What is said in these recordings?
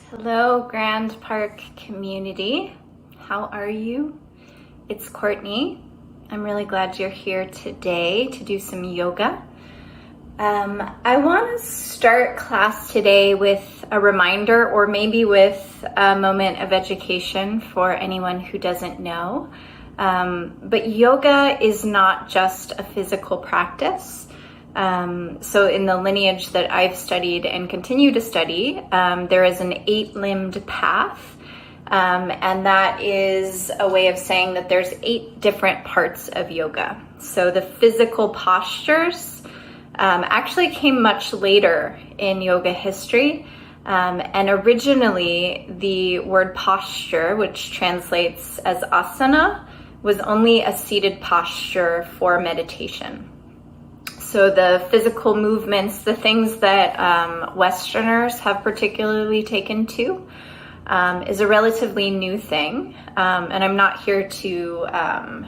Hello, Grand Park community. How are you? It's Courtney. I'm really glad you're here today to do some yoga. I want to start class today with a reminder, or maybe with a moment of education for anyone who doesn't know. But yoga is not just a physical practice. So in the lineage that I've studied and continue to study, there is an 8-limbed path. And that is a way of saying that there's 8 different parts of yoga. So the physical postures actually came much later in yoga history. And originally the word posture, which translates as asana, was only a seated posture for meditation. So the physical movements, the things that Westerners have particularly taken to, is a relatively new thing. And I'm not here to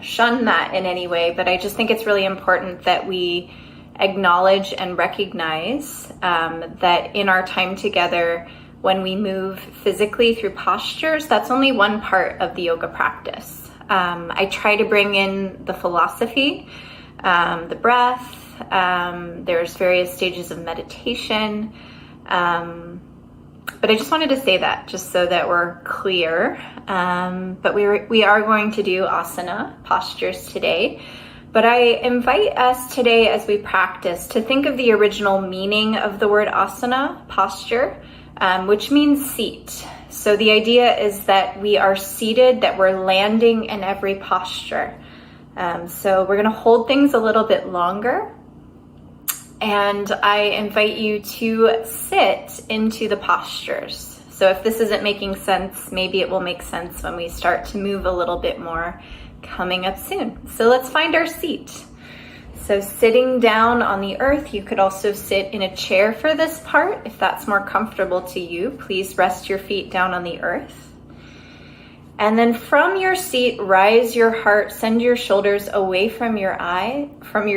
shun that in any way, but I just think it's really important that we acknowledge and recognize that in our time together, when we move physically through postures, that's only one part of the yoga practice. I try to bring in the philosophy, the breath. There's various stages of meditation. But I just wanted to say that just so that we're clear. But we are going to do asana postures today. But I invite us today as we practice to think of the original meaning of the word asana, posture, which means seat. So the idea is that we are seated, that we're landing in every posture. So we're going to hold things a little bit longer. And I invite you to sit into the postures. So if this isn't making sense, maybe it will make sense when we start to move a little bit more coming up soon. So let's find our seat. So sitting down on the earth, you could also sit in a chair for this part. If that's more comfortable to you, please rest your feet down on the earth. And then from your seat, rise your heart, send your shoulders away from your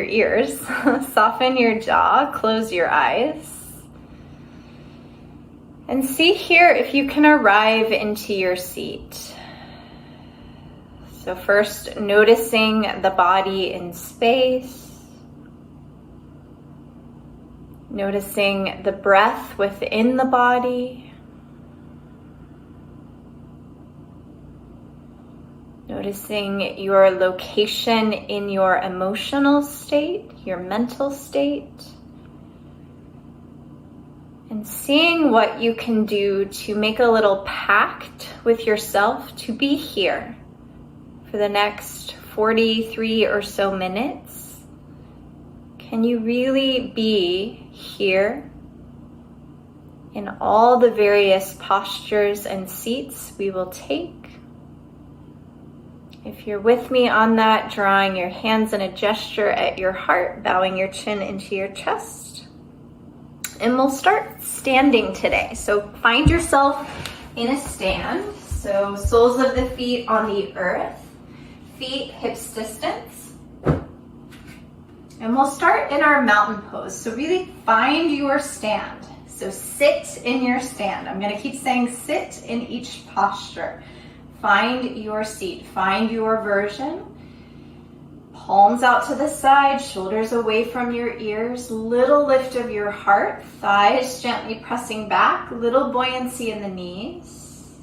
ears, soften your jaw, close your eyes. And see here if you can arrive into your seat. So first, noticing the body in space, noticing the breath within the body, noticing your location in your emotional state, your mental state, and seeing what you can do to make a little pact with yourself to be here for the next 43 or so minutes. Can you really be here in all the various postures and seats we will take? If you're with me on that, drawing your hands in a gesture at your heart, bowing your chin into your chest. And we'll start standing today. So find yourself in a stand. So soles of the feet on the earth, feet hips distance. And we'll start in our mountain pose. So really find your stand. So sit in your stand. I'm going to keep saying sit in each posture. Find your seat, find your version. Palms out to the side, shoulders away from your ears, little lift of your heart, thighs gently pressing back, little buoyancy in the knees.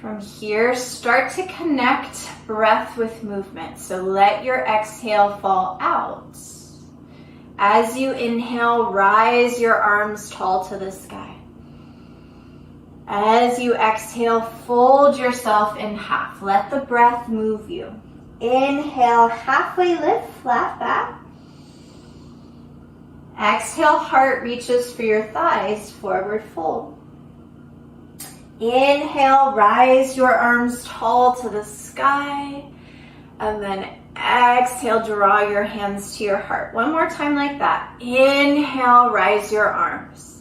From here, start to connect breath with movement. So let your exhale fall out. As you inhale, rise your arms tall to the sky. As you exhale, fold yourself in half. Let the breath move you. Inhale, halfway lift, flat back. Exhale, heart reaches for your thighs, forward fold. Inhale, rise your arms tall to the sky. And then exhale, draw your hands to your heart. One more time like that. Inhale, rise your arms.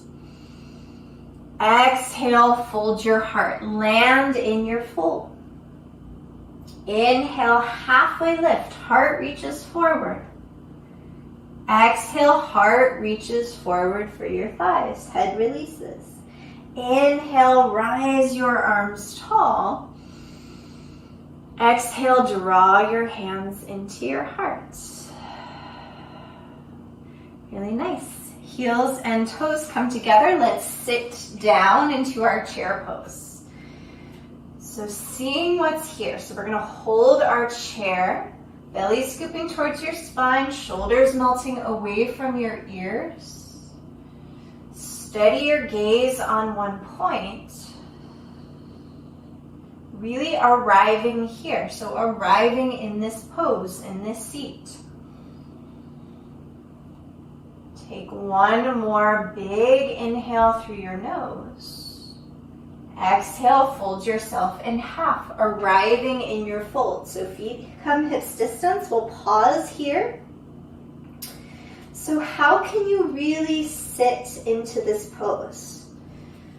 Exhale, fold your heart. Land in your fold. Inhale, halfway lift. Heart reaches forward. Exhale, heart reaches forward for your thighs. Head releases. Inhale, rise your arms tall. Exhale, draw your hands into your heart. Really nice. Heels and toes come together. Let's sit down into our chair pose. So seeing what's here. So we're going to hold our chair, belly scooping towards your spine, shoulders melting away from your ears. Steady your gaze on one point. Really arriving here. So arriving in this pose, in this seat. Take one more big inhale through your nose. Exhale, fold yourself in half, arriving in your fold. So feet come hips distance. We'll pause here. So how can you really sit into this pose?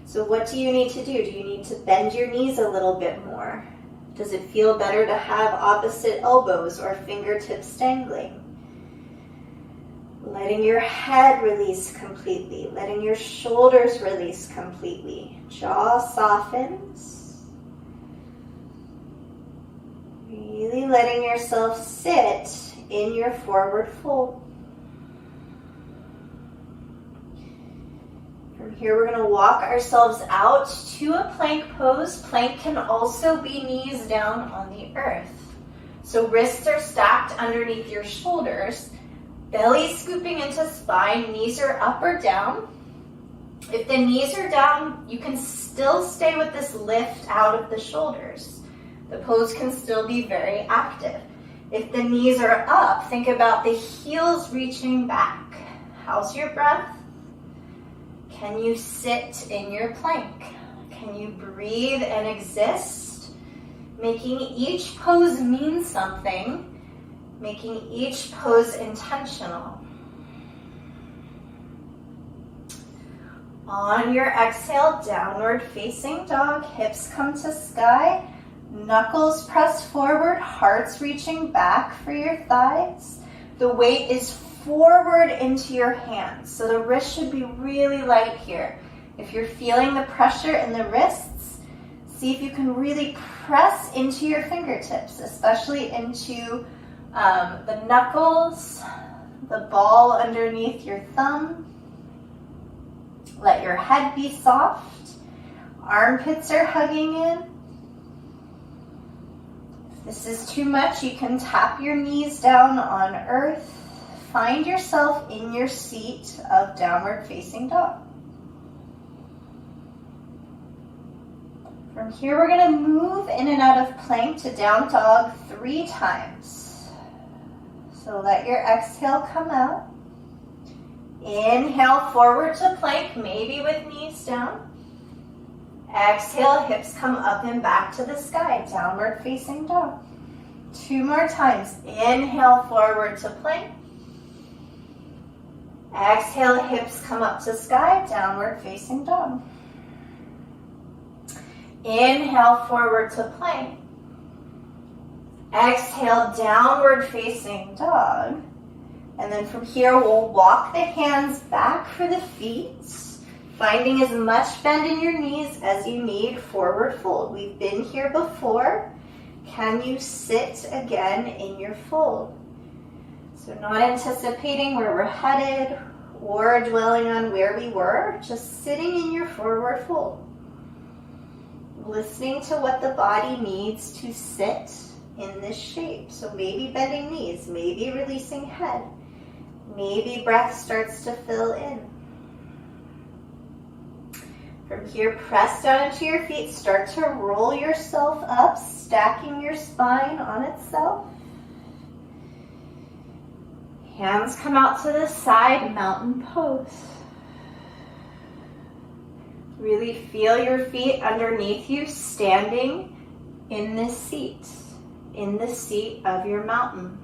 So what do you need to do? Do you need to bend your knees a little bit more? Does it feel better to have opposite elbows or fingertips dangling? Letting your head release completely, letting your shoulders release completely. Jaw softens. Really letting yourself sit in your forward fold. From here, we're going to walk ourselves out to a plank pose. Plank can also be knees down on the earth. So wrists are stacked underneath your shoulders. Belly scooping into spine, knees are up or down. If the knees are down, you can still stay with this lift out of the shoulders. The pose can still be very active. If the knees are up, think about the heels reaching back. How's your breath? Can you sit in your plank? Can you breathe and exist? Making each pose mean something. Making each pose intentional. On your exhale, downward facing dog, hips come to sky, knuckles press forward, hearts reaching back for your thighs. The weight is forward into your hands, so the wrist should be really light here. If you're feeling the pressure in the wrists, see if you can really press into your fingertips, especially into the knuckles, the ball underneath your thumb. Let your head be soft. Armpits are hugging in. If this is too much, you can tap your knees down on earth. Find yourself in your seat of downward facing dog. From here, we're going to move in and out of plank to down dog 3 times. So let your exhale come out. Inhale forward to plank, maybe with knees down. Exhale, hips come up and back to the sky, downward facing dog. 2 more times. Inhale forward to plank. Exhale, hips come up to sky, downward facing dog. Inhale forward to plank. Exhale, downward facing dog. And then from here, we'll walk the hands back for the feet, finding as much bend in your knees as you need, forward fold. We've been here before. Can you sit again in your fold? So not anticipating where we're headed or dwelling on where we were, just sitting in your forward fold. Listening to what the body needs to sit in this shape. So maybe bending knees, maybe releasing head, maybe breath starts to fill in. From here, press down into your feet, start to roll yourself up, stacking your spine on itself. Hands come out to the side, mountain pose. Really feel your feet underneath you, standing in this seat of your mountain.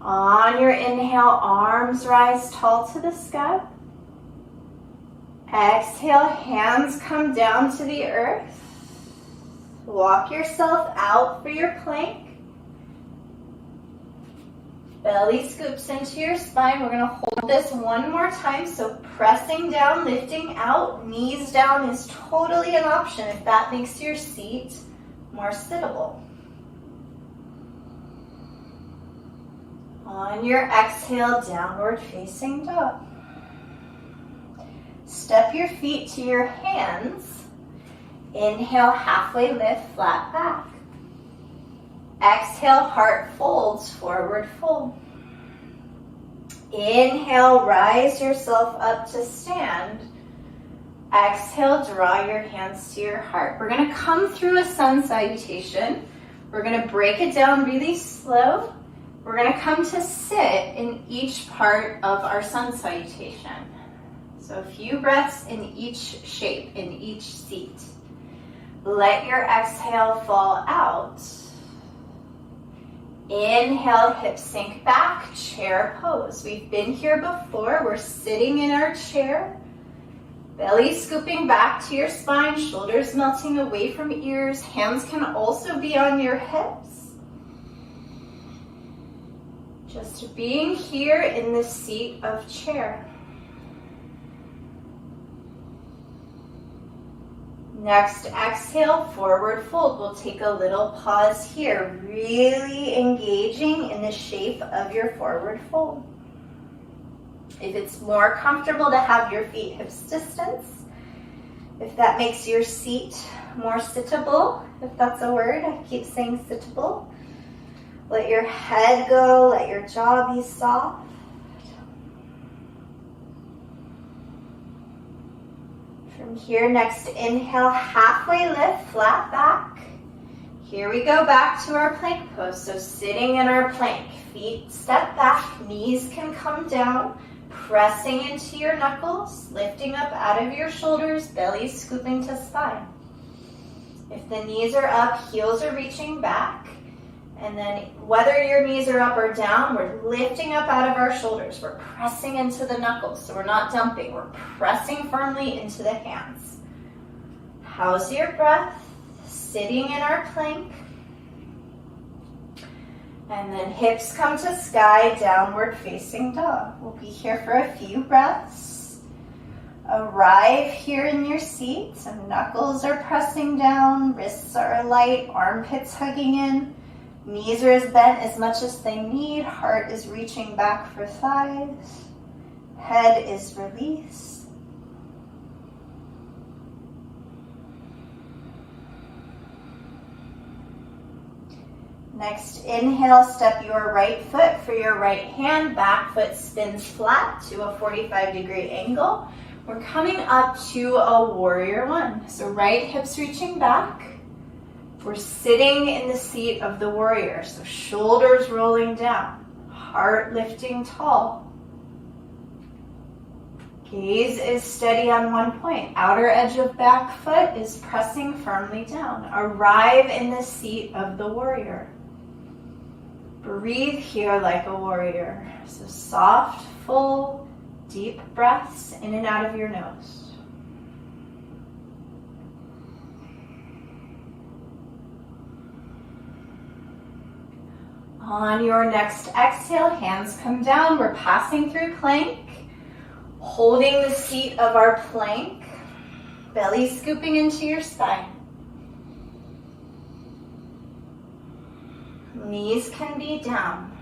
On your inhale, arms rise tall to the sky. Exhale, hands come down to the earth. Walk yourself out for your plank. Belly scoops into your spine. We're going to hold this one more time. So pressing down, lifting out, knees down is totally an option if that makes your seat more sittable. On your exhale, downward facing dog. Step your feet to your hands. Inhale, halfway lift, flat back. Exhale, heart folds, forward fold. Inhale, rise yourself up to stand. Exhale, draw your hands to your heart. We're going to come through a sun salutation. We're going to break it down really slow. We're going to come to sit in each part of our sun salutation. So a few breaths in each shape, in each seat. Let your exhale fall out. Inhale, hips sink back, chair pose. We've been here before. We're sitting in our chair. Belly scooping back to your spine, shoulders melting away from ears. Hands can also be on your hips. Just being here in the seat of chair. Next, exhale, forward fold. We'll take a little pause here, really engaging in the shape of your forward fold. If it's more comfortable to have your feet hips distance, if that makes your seat more sittable, if that's a word, I keep saying sittable. Let your head go, let your jaw be soft. From here, next inhale, halfway lift, flat back. Here we go back to our plank pose. So sitting in our plank, feet step back, knees can come down, pressing into your knuckles, lifting up out of your shoulders, belly scooping to spine. If the knees are up, heels are reaching back. And then whether your knees are up or down, we're lifting up out of our shoulders. We're pressing into the knuckles, so we're not dumping. We're pressing firmly into the hands. How's your breath? Sitting in our plank. And then hips come to sky, downward facing dog. We'll be here for a few breaths. Arrive here in your seat. Some knuckles are pressing down, wrists are light, armpits hugging in. Knees are as bent as much as they need. Heart is reaching back for thighs. Head is released. Next, inhale, step your right foot for your right hand. Back foot spins flat to a 45-degree angle. We're coming up to a warrior one. So right hip's reaching back. We're sitting in the seat of the warrior, so shoulders rolling down, heart lifting tall. Gaze is steady on one point. Outer edge of back foot is pressing firmly down. Arrive in the seat of the warrior. Breathe here like a warrior. So soft, full, deep breaths in and out of your nose. On your next exhale, hands come down. We're passing through plank, holding the seat of our plank, belly scooping into your spine. Knees can be down.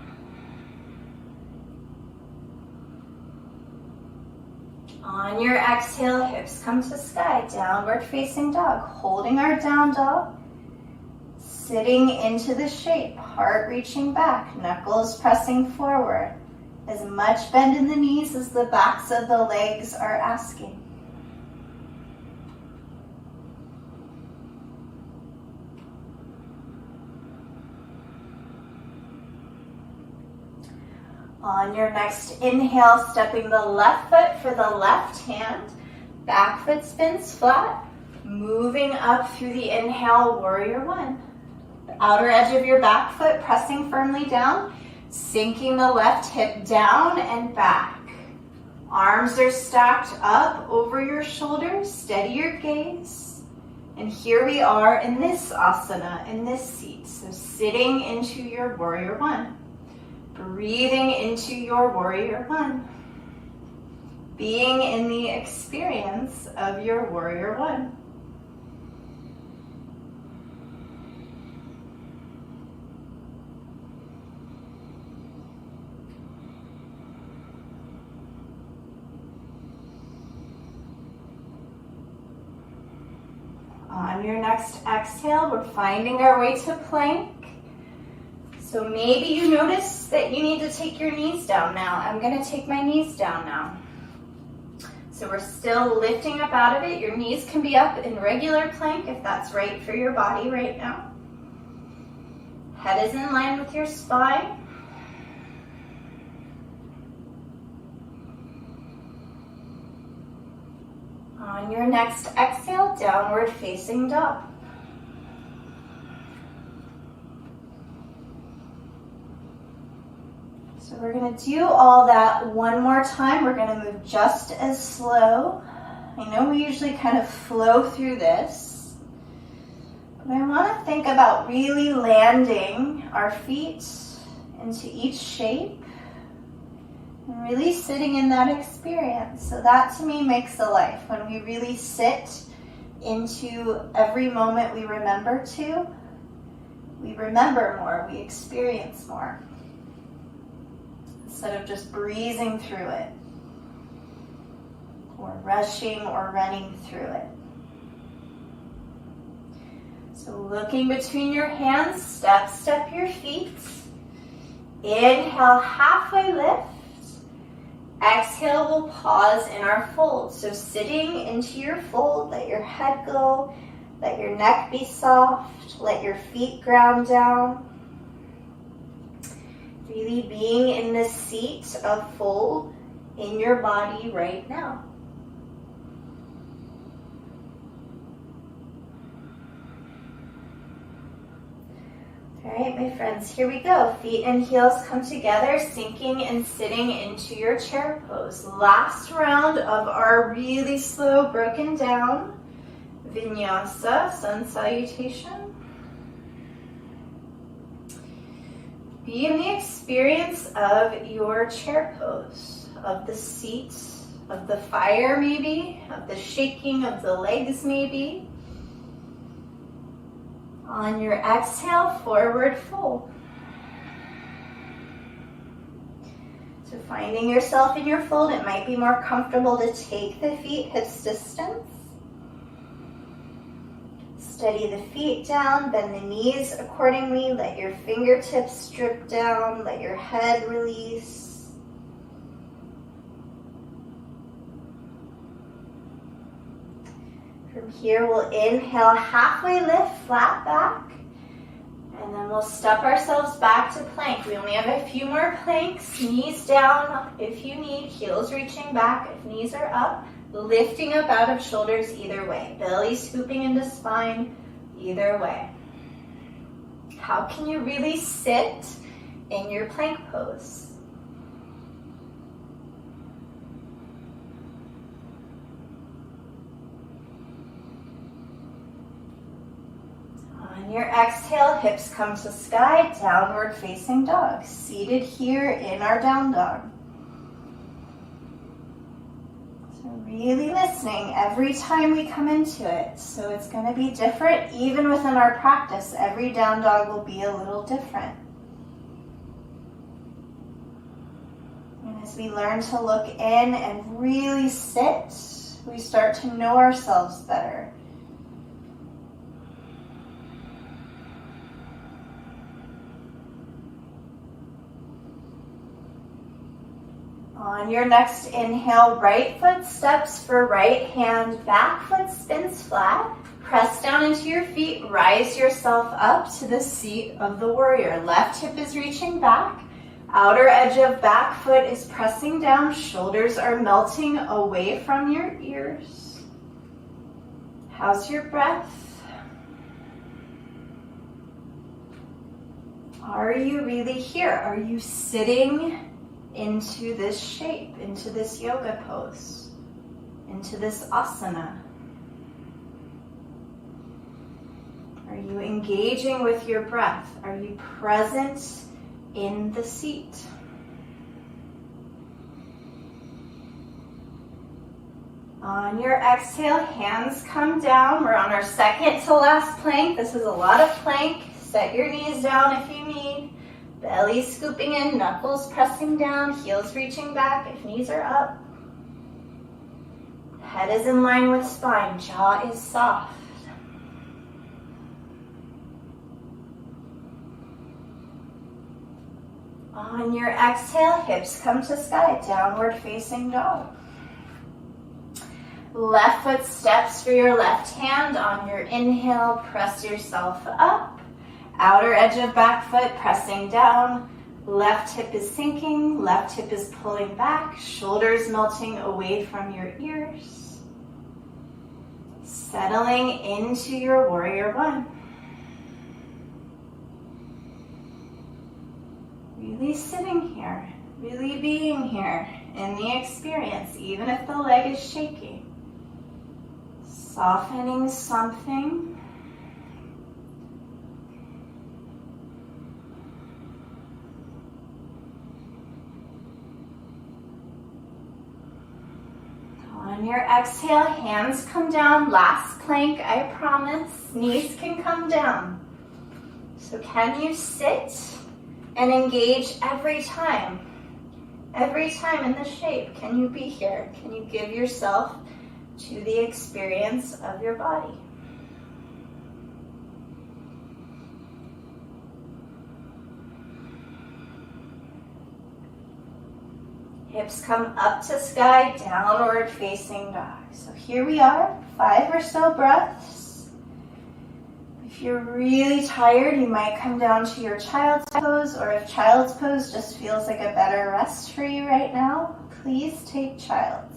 On your exhale, hips come to sky, downward facing dog, holding our down dog. Sitting into the shape, heart reaching back, knuckles pressing forward. As much bend in the knees as the backs of the legs are asking. On your next inhale, stepping the left foot for the left hand. Back foot spins flat, moving up through the inhale, warrior one. Outer edge of your back foot pressing firmly down, sinking the left hip down and back. Arms are stacked up over your shoulders, steady your gaze. And here we are in this asana, in this seat. So sitting into your warrior one. breathing into your warrior one. Being in the experience of your warrior one. On your next exhale, we're finding our way to plank. So maybe you notice that you need to take your knees down now. I'm going to take my knees down now. So we're still lifting up out of it. Your knees can be up in regular plank if that's right for your body right now. Head is in line with your spine. On your next exhale, downward facing dog. So we're going to do all that one more time. We're going to move just as slow. I know we usually kind of flow through this, but I want to think about really landing our feet into each shape and really sitting in that experience. So that to me makes a life. When we really sit into every moment we remember more, we experience more. Instead of just breezing through it, or rushing or running through it. So looking between your hands, step your feet. Inhale, halfway lift. Exhale, we'll pause in our fold. So sitting into your fold, let your head go, let your neck be soft, let your feet ground down. Really being in the seat of fold in your body right now. All right, my friends, here we go. Feet and heels come together, sinking and sitting into your chair pose. Last round of our really slow, broken down vinyasa, sun salutation. Be in the experience of your chair pose, of the seat, of the fire maybe, of the shaking of the legs maybe. On your exhale, forward fold. So finding yourself in your fold, it might be more comfortable to take the feet hips distance. Steady the feet down, bend the knees accordingly. Let your fingertips drip down, let your head release. From here, we'll inhale, halfway lift, flat back. And then we'll step ourselves back to plank. We only have a few more planks. Knees down if you need, heels reaching back if knees are up. Lifting up out of shoulders either way. Belly scooping into spine either way. How can you really sit in your plank pose? On your exhale, hips come to sky, downward facing dog. Seated here in our down dog. Really listening every time we come into it. So it's going to be different even within our practice. Every down dog will be a little different. And as we learn to look in and really sit, we start to know ourselves better. On your next inhale, right foot steps for right hand, back foot spins flat. Press down into your feet, rise yourself up to the seat of the warrior. Left hip is reaching back, outer edge of back foot is pressing down, shoulders are melting away from your ears. How's your breath? Are you really here? Are you sitting into this shape, into this yoga pose, into this asana? Are you engaging with your breath? Are you present in the seat. On your exhale, hands come down. We're on our second to last plank. This is a lot of plank. Set your knees down if you need. Belly scooping in, knuckles pressing down, heels reaching back if knees are up. Head is in line with spine, jaw is soft. On your exhale, hips come to sky, downward facing dog. Left foot steps for your left hand. On your inhale, press yourself up. Outer edge of back foot pressing down. Left hip is sinking, left hip is pulling back, shoulders melting away from your ears. Settling into your warrior one. Really sitting here, really being here in the experience, even if the leg is shaking. Softening something. On your exhale, hands come down. Last plank, I promise. Knees can come down. So can you sit and engage every time? Every time in the shape, can you be here? Can you give yourself to the experience of your body? Hips come up to sky, downward facing dog. So here we are, 5 or so breaths. If you're really tired, you might come down to your child's pose, or if child's pose just feels like a better rest for you right now, please take child's.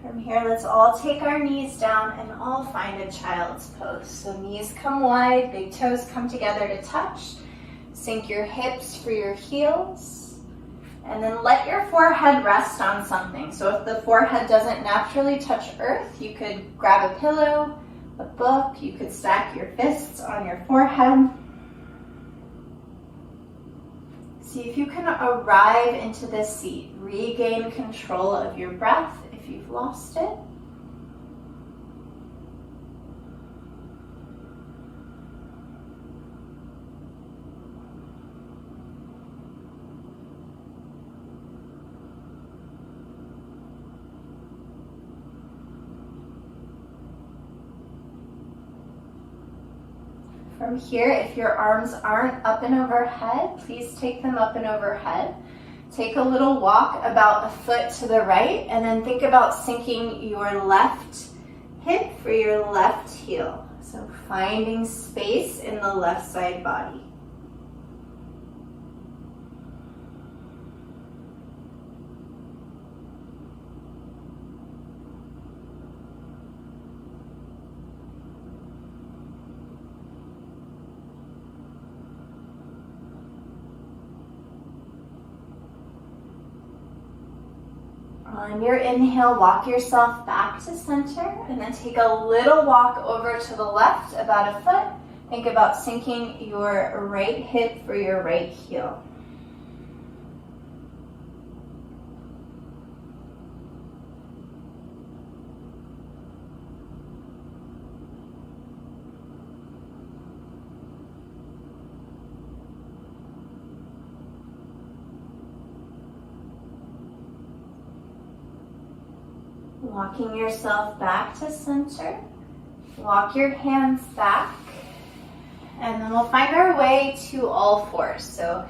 From here, let's all take our knees down and all find a child's pose. So knees come wide, big toes come together to touch. Sink your hips for your heels. And then let your forehead rest on something. So if the forehead doesn't naturally touch earth, you could grab a pillow, a book, you could stack your fists on your forehead. See if you can arrive into this seat. Regain control of your breath if you've lost it. From here, if your arms aren't up and overhead, please take them up and overhead. Take a little walk about a foot to the right, and then think about sinking your left hip for your left heel. So finding space in the left side body. On your inhale, walk yourself back to center, and then take a little walk over to the left, about a foot. Think about sinking your right hip for your right heel. Walking yourself back to center. Walk your hands back. And then we'll find our way to all fours. So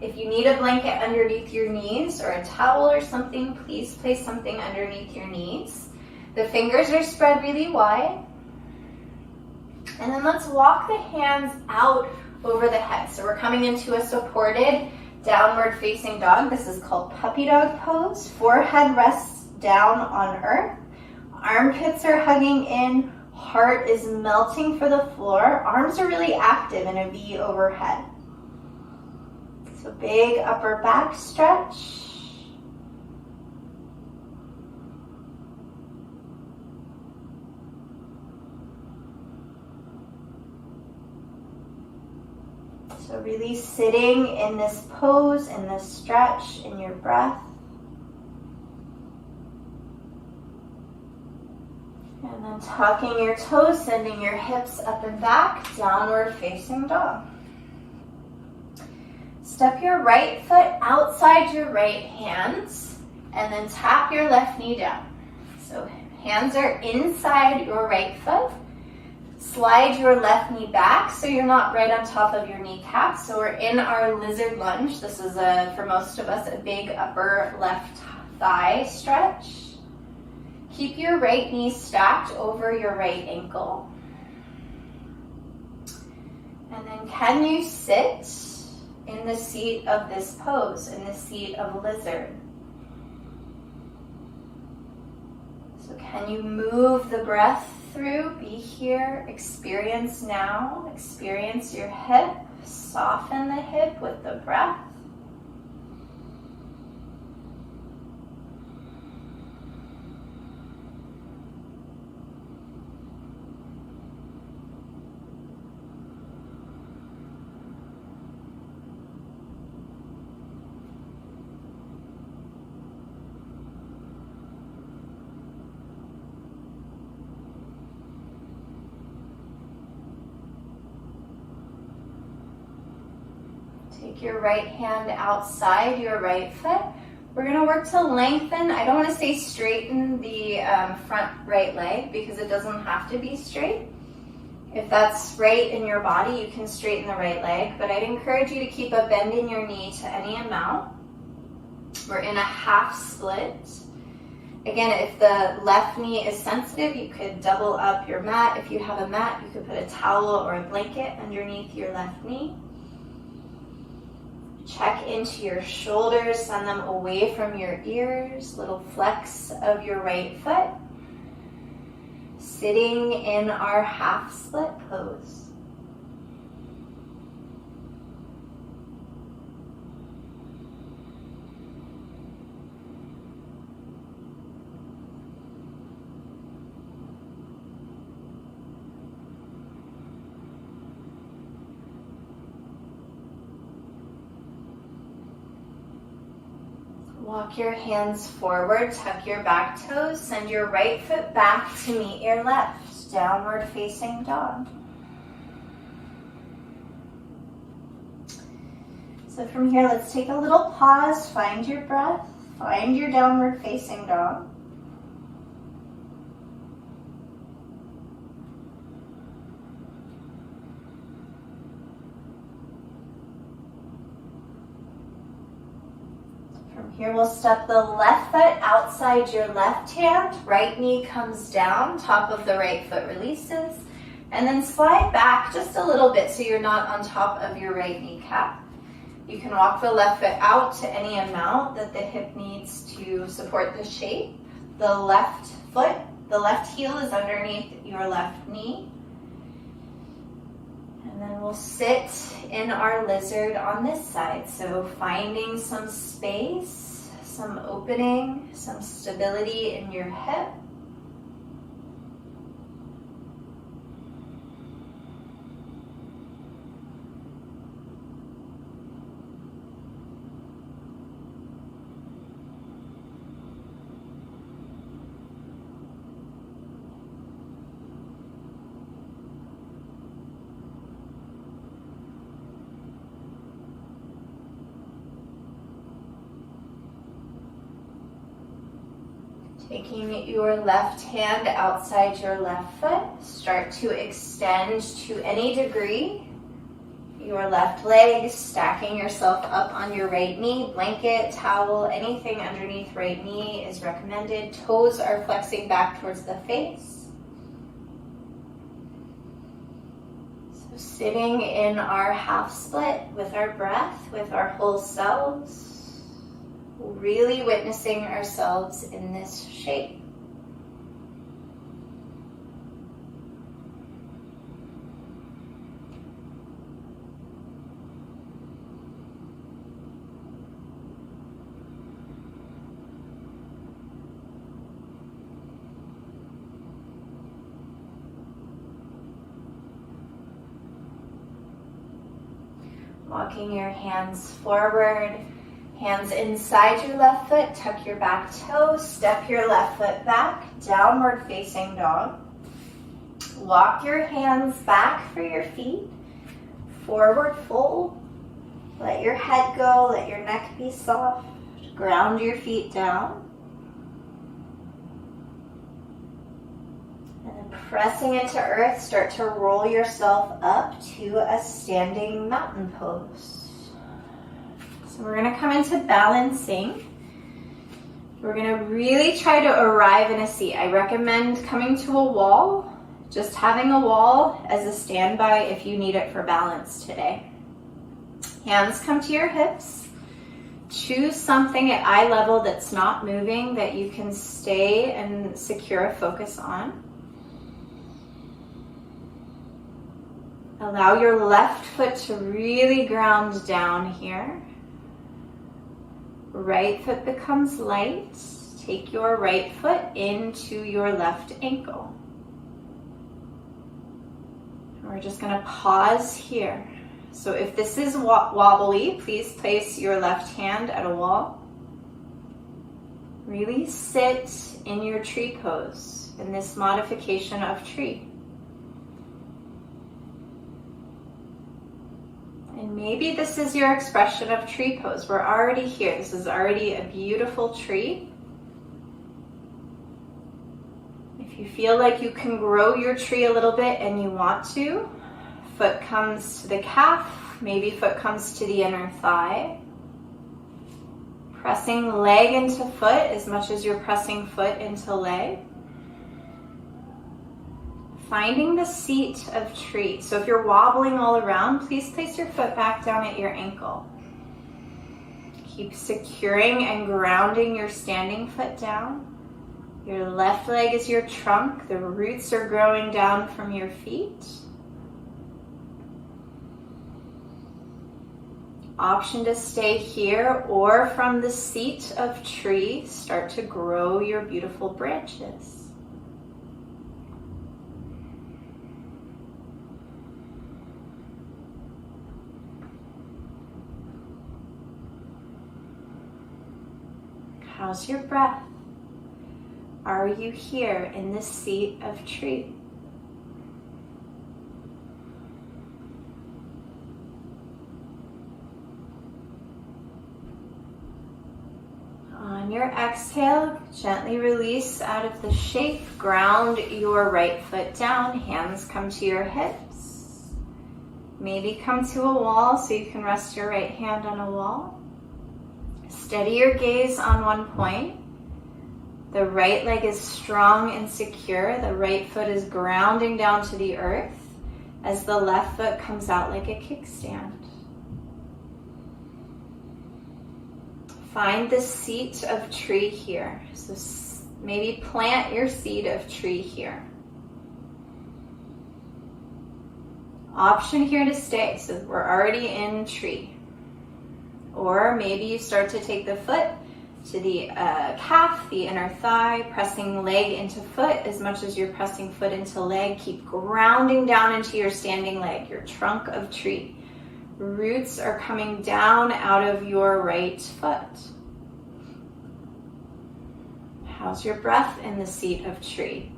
if you need a blanket underneath your knees or a towel or something, please place something underneath your knees. The fingers are spread really wide. And then let's walk the hands out over the head. So we're coming into a supported downward facing dog. This is called puppy dog pose. Forehead rests down on earth. Armpits are hugging in, heart is melting for the floor. Arms are really active in a V overhead. So big upper back stretch. So really sitting in this pose, in this stretch, in your breath. And then tucking your toes, sending your hips up and back, downward facing dog. Step your right foot outside your right hands and then tap your left knee down. So hands are inside your right foot. Slide your left knee back so you're not right on top of your kneecap. So we're in our lizard lunge. This is, for most of us, a big upper left thigh stretch. Keep your right knee stacked over your right ankle. And then can you sit in the seat of this pose, in the seat of lizard? So can you move the breath through? Be here, experience now, experience your hip, soften the hip with the breath. Take your right hand outside your right foot. We're going to work to lengthen. I don't want to say straighten the front right leg because it doesn't have to be straight. If that's right in your body, you can straighten the right leg, but I'd encourage you to keep a bend in your knee to any amount. We're in a half split. Again, if the left knee is sensitive, you could double up your mat. If you have a mat, you could put a towel or a blanket underneath your left knee. Check into your shoulders, send them away from your ears, little flex of your right foot. Sitting in our half split pose. Walk your hands forward, tuck your back toes, send your right foot back to meet your left, downward facing dog. So from here, let's take a little pause, find your breath, find your downward facing dog. Here we'll step the left foot outside your left hand, right knee comes down, top of the right foot releases, and then slide back just a little bit so you're not on top of your right kneecap. You can walk the left foot out to any amount that the hip needs to support the shape. The left foot, the left heel is underneath your left knee. And then we'll sit in our lizard on this side. So finding some space, some opening, some stability in your hip. Taking your left hand outside your left foot, start to extend to any degree your left leg, stacking yourself up on your right knee, blanket, towel, anything underneath right knee is recommended. Toes are flexing back towards the face. So sitting in our half split with our breath, with our whole selves. Really witnessing ourselves in this shape. Walking your hands forward, hands inside your left foot, tuck your back toe, step your left foot back, downward facing dog. Walk your hands back for your feet, forward fold. Let your head go, let your neck be soft. Ground your feet down. And then pressing into earth, start to roll yourself up to a standing mountain pose. So we're going to come into balancing. We're going to really try to arrive in a seat. I recommend coming to a wall, just having a wall as a standby if you need it for balance today. Hands come to your hips. Choose something at eye level that's not moving that you can stay and secure a focus on. Allow your left foot to really ground down here. Right foot becomes light. Take your right foot into your left ankle. We're just going to pause here. So if this is wobbly, please place your left hand at a wall. Really sit in your tree pose, in this modification of tree. And maybe this is your expression of tree pose. We're already here. This is already a beautiful tree. If you feel like you can grow your tree a little bit and you want to, foot comes to the calf, maybe foot comes to the inner thigh. Pressing leg into foot as much as you're pressing foot into leg. Finding the seat of tree. So if you're wobbling all around, please place your foot back down at your ankle. Keep securing and grounding your standing foot down. Your left leg is your trunk. The roots are growing down from your feet. Option to stay here or from the seat of tree, start to grow your beautiful branches. How's your breath? Are you here in the seat of tree? On your exhale, gently release out of the shape. Ground your right foot down. Hands come to your hips. Maybe come to a wall so you can rest your right hand on a wall. Steady your gaze on one point. The right leg is strong and secure. The right foot is grounding down to the earth as the left foot comes out like a kickstand. Find the seat of tree here. So maybe plant your seed of tree here. Option here to stay. So we're already in tree. Or maybe you start to take the foot to the calf, the inner thigh, pressing leg into foot as much as you're pressing foot into leg. Keep grounding down into your standing leg, your trunk of tree. Roots are coming down out of your right foot. How's your breath in the seat of tree?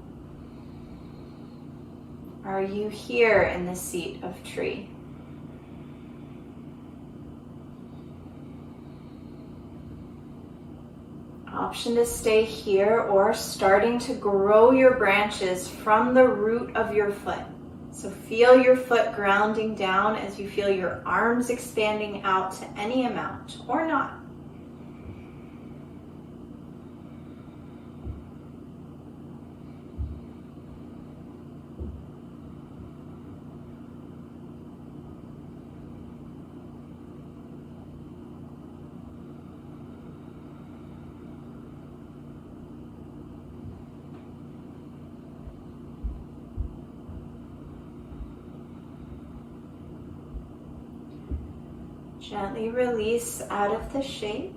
Are you here in the seat of tree? Option to stay here or starting to grow your branches from the root of your foot. So feel your foot grounding down as you feel your arms expanding out to any amount or not. Gently release out of the shape.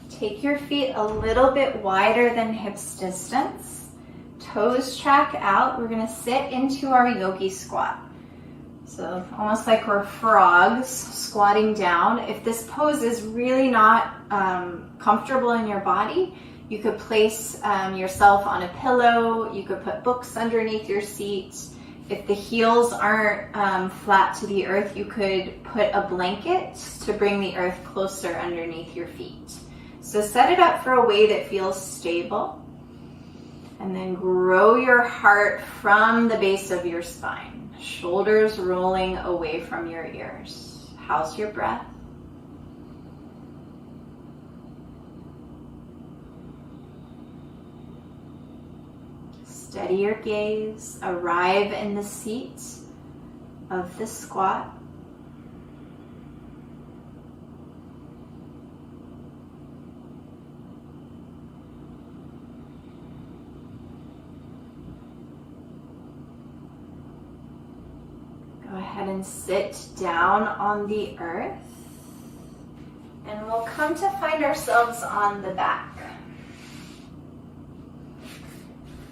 Take your feet a little bit wider than hips distance. Toes track out. We're going to sit into our Yogi Squat. So almost like we're frogs squatting down. If this pose is really not comfortable in your body, you could place yourself on a pillow. You could put books underneath your seat. If the heels aren't flat to the earth, you could put a blanket to bring the earth closer underneath your feet. So set it up for a way that feels stable. And then grow your heart from the base of your spine. Shoulders rolling away from your ears. How's your breath? Steady your gaze. Arrive in the seat of the squat. Go ahead and sit down on the earth. And we'll come to find ourselves on the back.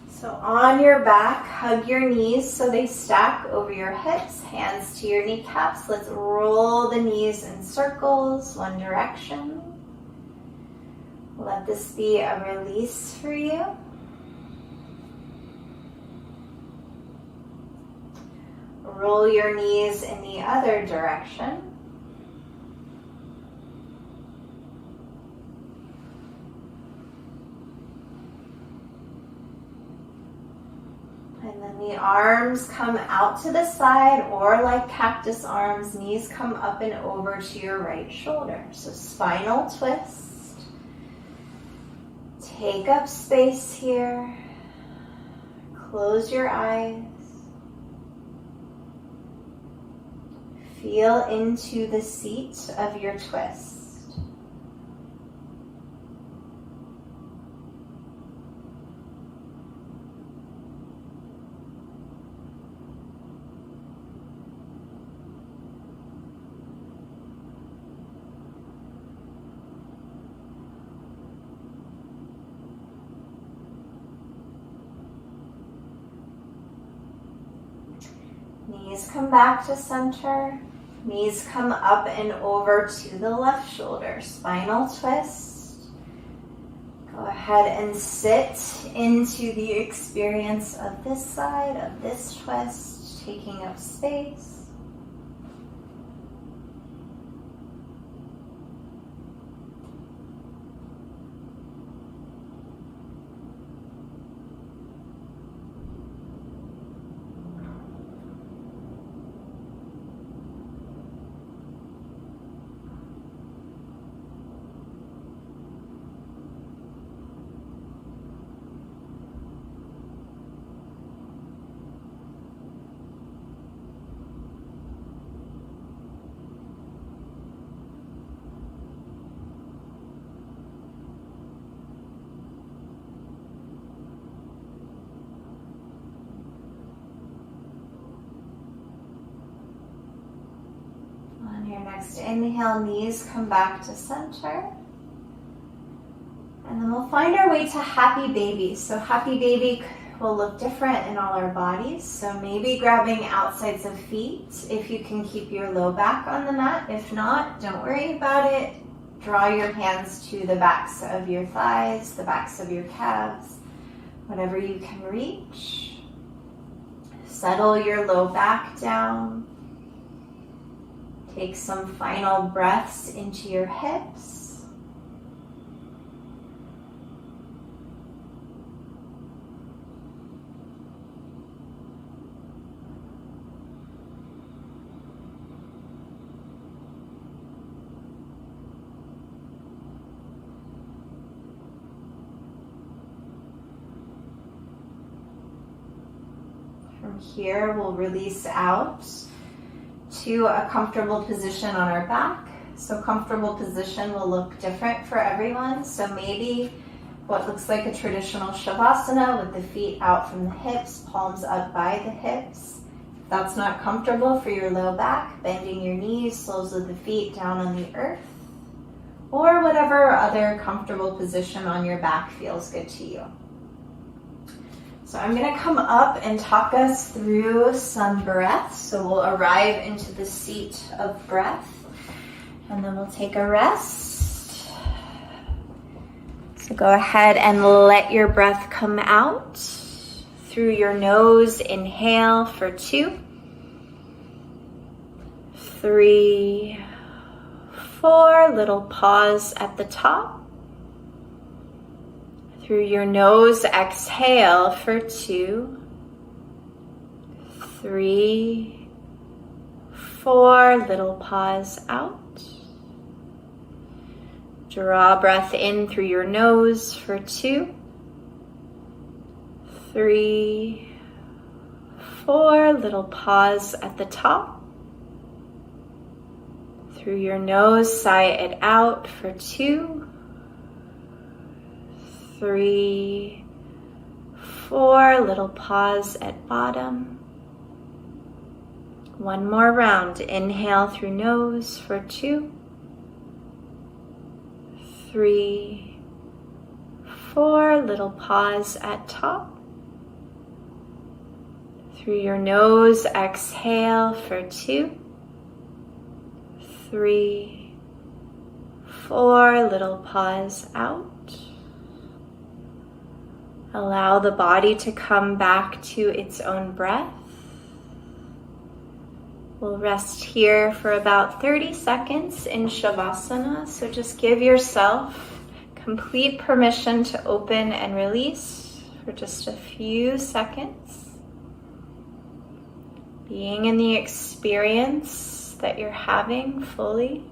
So on your back, hug your knees so they stack over your hips, hands to your kneecaps. Let's roll the knees in circles, one direction. Let this be a release for you. Roll your knees in the other direction. And then the arms come out to the side, or like cactus arms, knees come up and over to your right shoulder. So spinal twist. Take up space here. Close your eyes. Feel into the seat of your twist. Knees come back to center. Knees come up and over to the left shoulder. Spinal twist. Go ahead and sit into the experience of this side, of this twist, taking up space. Next inhale, knees come back to center. And then we'll find our way to happy baby. So happy baby will look different in all our bodies. So maybe grabbing outsides of feet if you can keep your low back on the mat. If not, don't worry about it. Draw your hands to the backs of your thighs, the backs of your calves, whatever you can reach. Settle your low back down. Take some final breaths into your hips. From here, we'll release out to a comfortable position on our back. So comfortable position will look different for everyone. So maybe what looks like a traditional shavasana with the feet out from the hips, palms up by the hips. If that's not comfortable for your low back, bending your knees, soles of the feet down on the earth, or whatever other comfortable position on your back feels good to you. So I'm going to come up and talk us through some breath. So we'll arrive into the seat of breath and then we'll take a rest. So go ahead and let your breath come out through your nose. Inhale for 2, 3, 4. Little pause at the top. Through your nose, exhale for 2, 3, 4. Little pause out. Draw breath in through your nose for 2, 3, 4. Little pause at the top. Through your nose, sigh it out for 2, 3, 4. Little pause at bottom. One more round. Inhale through nose for 2, 3, 4. Little pause at top. Through your nose, exhale for 2, 3, 4. Little pause out. Allow the body to come back to its own breath. We'll rest here for about 30 seconds in Shavasana. So just give yourself complete permission to open and release for just a few seconds. Being in the experience that you're having fully.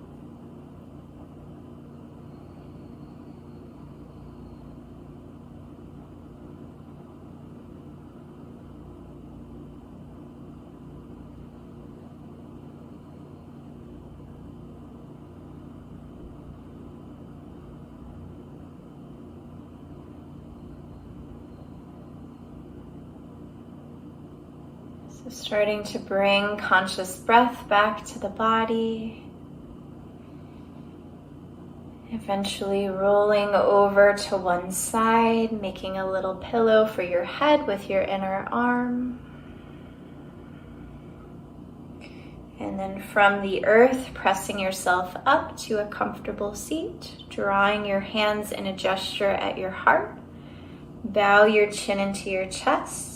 So starting to bring conscious breath back to the body. Eventually rolling over to one side, making a little pillow for your head with your inner arm. And then from the earth, pressing yourself up to a comfortable seat, drawing your hands in a gesture at your heart. Bow your chin into your chest.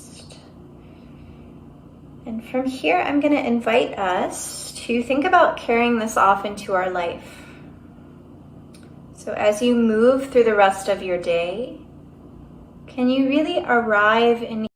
And from here, I'm going to invite us to think about carrying this off into our life. So as you move through the rest of your day, can you really arrive in